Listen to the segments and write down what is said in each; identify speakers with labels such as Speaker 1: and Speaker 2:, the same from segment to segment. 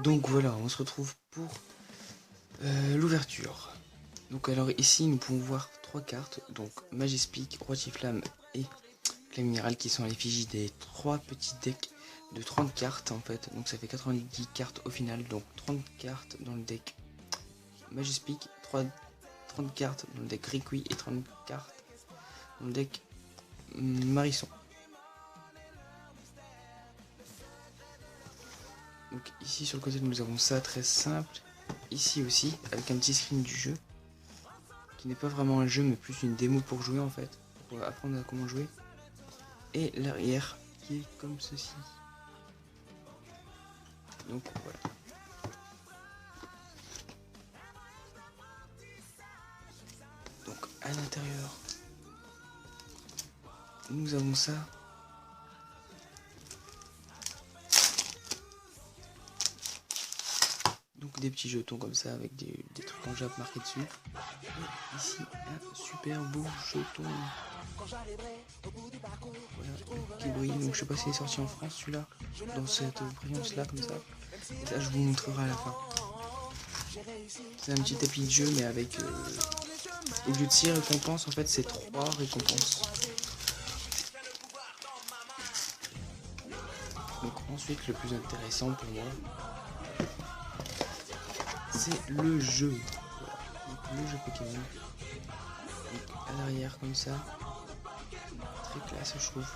Speaker 1: Donc voilà, on se retrouve pour l'ouverture. Donc alors ici nous pouvons voir 3 cartes, donc Majespic, Roi Tiflamme et Clé Minérale qui sont à l'effigie des 3 petits decks de 30 cartes en fait. Donc ça fait 90 cartes au final, donc 30 cartes dans le deck Majespic, 30 cartes dans le deck Riqui et 30 cartes dans le deck Marisson. Donc ici sur le côté nous avons ça très simple, ici aussi avec un petit screen du jeu qui n'est pas vraiment un jeu mais plus une démo pour jouer en fait, pour apprendre à comment jouer, et l'arrière qui est comme ceci. Donc voilà. Donc à l'intérieur nous avons ça. Donc des petits jetons comme ça avec des trucs en Jap marqués dessus. Et ici un super beau jeton. Voilà, qui brille. Donc je sais pas s'il est sorti en France celui-là, dans cette brillance là comme ça. Et ça je vous montrerai à la fin. C'est un petit tapis de jeu mais avec au lieu de 6 récompenses en fait c'est 3 récompenses. Donc ensuite le plus intéressant pour moi c'est le jeu. Voilà. Donc, le jeu Pokémon. Donc, à l'arrière comme ça. Très classe je trouve.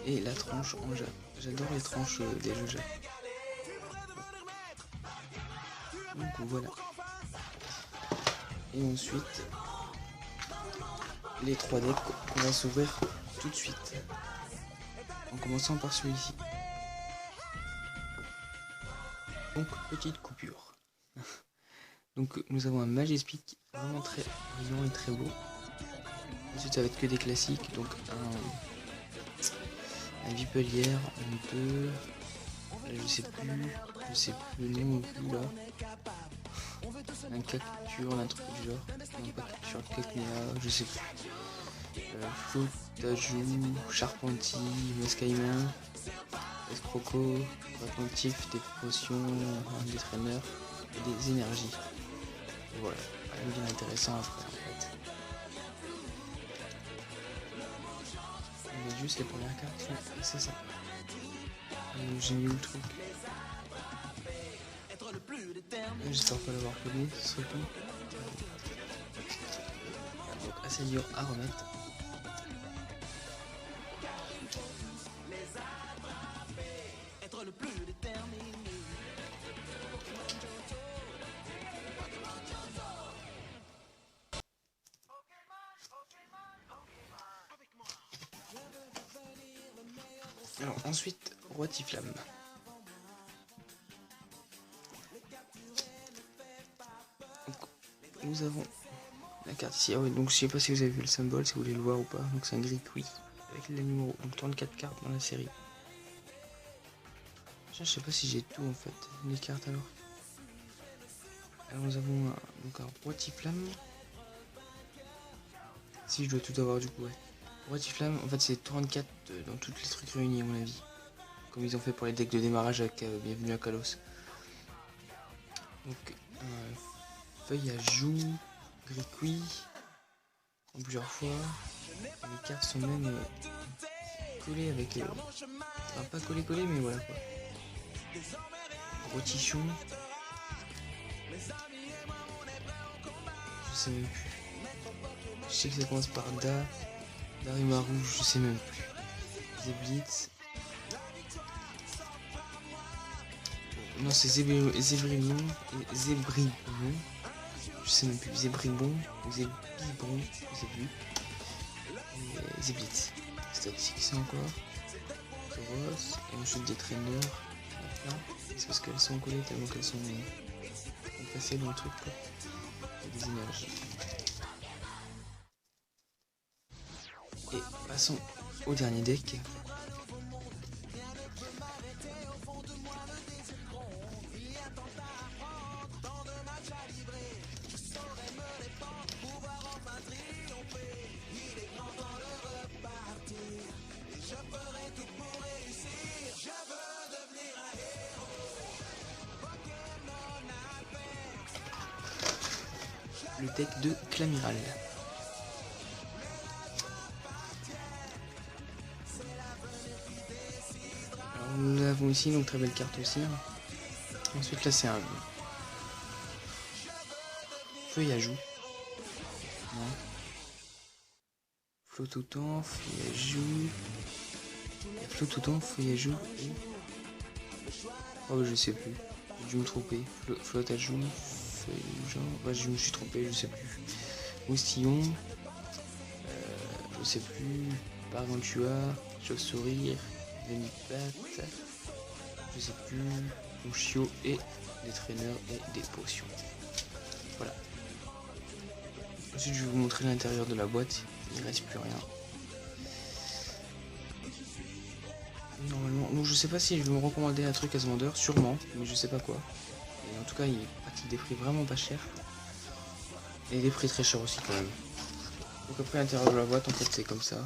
Speaker 1: Et la tranche en Jap. J'adore les tranches des jeux Jap. Donc voilà. Et ensuite les 3 decks qu'on va s'ouvrir tout de suite. En commençant par celui-ci. Donc petite coupure. Donc nous avons un Majespic vraiment très brillant et très beau. Ensuite ça va être que des classiques, donc un Vipelière, un 2, là je sais plus le nom non plus là. Un Cacturne, un truc du genre. Non pas Cacturne, Cacnea, je sais plus. Flotajou, Charpentier, Mescaïmain, Escroco, Attentif, des potions, des traîneurs et des énergies. Et voilà, rien bien intéressant après en fait. Mais juste les premières cartes, c'est ça. J'ai mis où le truc? J'espère pas l'avoir collé, ce serait con. Donc assez dur à remettre. Alors ensuite, Roi Tiflamme. Nous avons la carte ici. Ah oui, donc je sais pas si vous avez vu le symbole, si vous voulez le voir ou pas. Donc c'est un gris oui avec les numéros. Donc 34 cartes dans la série. Je sais pas si j'ai tout en fait, les cartes alors. Alors nous avons donc un Roi Tiflamme. Si je dois tout avoir du coup, ouais. Roi Tiflamme, en fait c'est 34 dans toutes les trucs réunis à mon avis. Comme ils ont fait pour les decks de démarrage avec Bienvenue à Kalos. Donc feuille à joue, gris en plusieurs fois. Et les cartes sont même collées avec... enfin pas collées mais voilà quoi. Rotichon. Je sais même plus. Je sais que ça commence par Darimaru, je sais même plus. Zeblitz. Non, c'est Zébrimon et Zébribon. Je sais même plus. Zébribon, Zébibon, je sais plus. Et Zeblitz. Statique, c'est encore. Toros. Et ensuite des traîneurs. C'est parce qu'elles sont collées tellement qu'elles sont placées dans le truc. Quoi. Et des énergies. Et passons au dernier deck. le deck de Clamiral. Alors, nous l'avons ici, donc très belle carte aussi. Ensuite là c'est un feuillajou. Non. Flotte autant, feuillajou. Flotte autant, feuillajou et... Oh je sais plus. J'ai dû me tromper. Flotte à joue. Ouais, je me suis trompé, je sais plus. Moustillon. Je sais plus. Gargantua. Chauve-souris. Vénipatte. Je sais plus. Chiot et des traîneurs et des potions. Voilà. Ensuite je vais vous montrer l'intérieur de la boîte. Il ne reste plus rien. Normalement, donc je sais pas si je vais me recommander un truc à ce vendeur, sûrement, mais je sais pas quoi. Et en tout cas il pratique des prix vraiment pas chers. Et des prix très chers aussi quand même. Donc après l'intérieur de la boîte en fait c'est comme ça.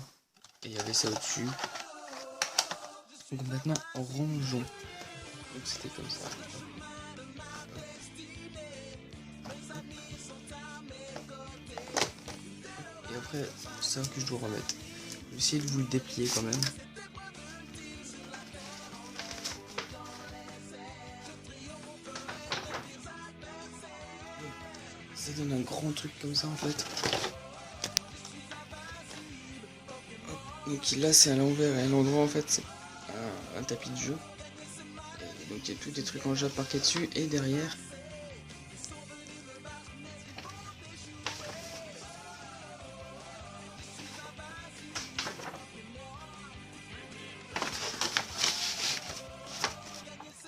Speaker 1: Et il y avait ça au-dessus. Donc maintenant rangeons. Donc c'était comme ça. Et après, c'est ça que je dois remettre. Je vais essayer de vous le déplier quand même. Ça donne un grand truc comme ça en fait. Donc là c'est à l'envers et à l'endroit en fait c'est un tapis de jeu. Et donc il y a tous des trucs en jade marqués dessus et derrière.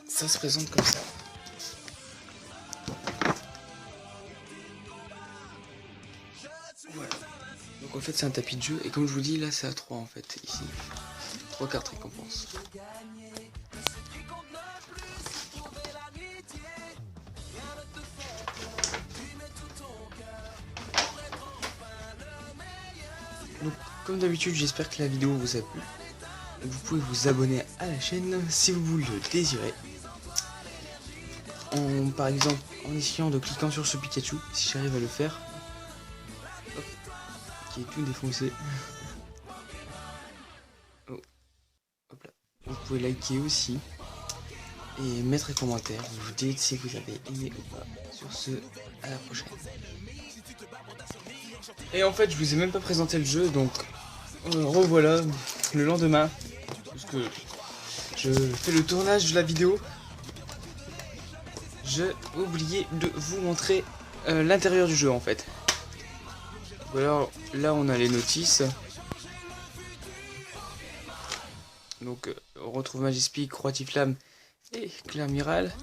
Speaker 1: Ça se présente comme ça. Voilà. Donc en fait c'est un tapis de jeu et comme je vous dis là c'est à 3 en fait ici. 3 cartes récompenses. Donc comme d'habitude j'espère que la vidéo vous a plu. Vous pouvez vous abonner à la chaîne si vous le désirez. Par exemple en essayant de cliquant sur ce Pikachu, si j'arrive à le faire. Hop, qui est tout défoncé. Oh. Hop là. Vous pouvez liker aussi. Et mettre un commentaire. Vous dites si vous avez aimé ou pas. Sur ce, à la prochaine. Et en fait je vous ai même pas présenté le jeu, donc revoilà le lendemain. Parce que je fais le tournage de la vidéo. J'ai oublié de vous montrer l'intérieur du jeu en fait. Alors là on a les notices. Donc on retrouve Magispik, Roitiflamme et Clamiral.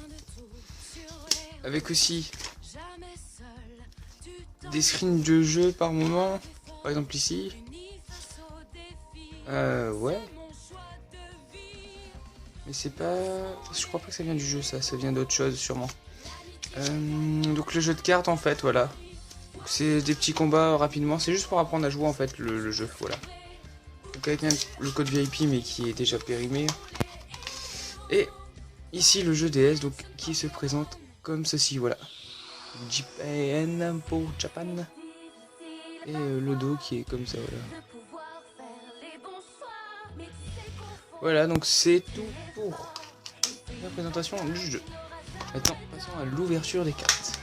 Speaker 1: Avec aussi des screens de jeu par moment. Par exemple ici. Ouais. Mais c'est pas... Je crois pas que ça vient du jeu ça vient d'autre chose sûrement. Donc le jeu de cartes en fait, voilà. C'est des petits combats rapidement, c'est juste pour apprendre à jouer en fait le jeu, voilà. Donc avec le code VIP mais qui est déjà périmé. Et ici le jeu DS donc qui se présente comme ceci, voilà. JPN pour Japan. Et le dos qui est comme ça, voilà. Voilà, donc c'est tout pour la présentation du jeu. Maintenant, passons à l'ouverture des cartes.